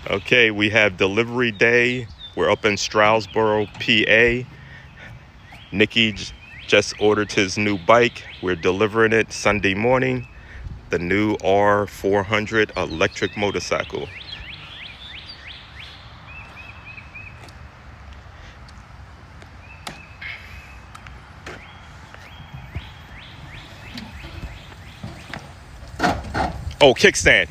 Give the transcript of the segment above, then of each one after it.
Okay, we have delivery day. We're up in Stroudsburg, PA. Nikki just ordered his new bike. We're delivering it Sunday morning. The new R400 electric motorcycle. Oh, kickstand.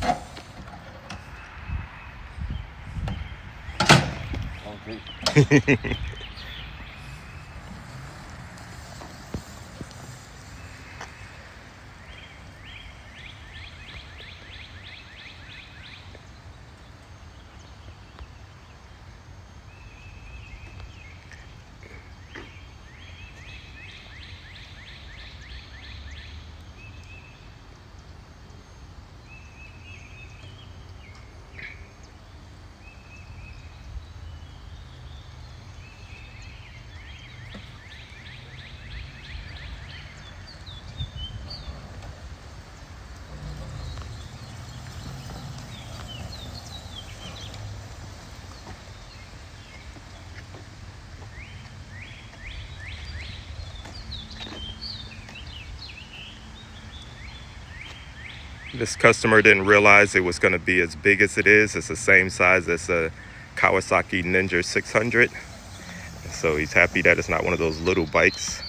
This customer didn't realize it was going to be as big as it is. It's the same size as a Kawasaki Ninja 600. So he's happy that it's not one of those little bikes.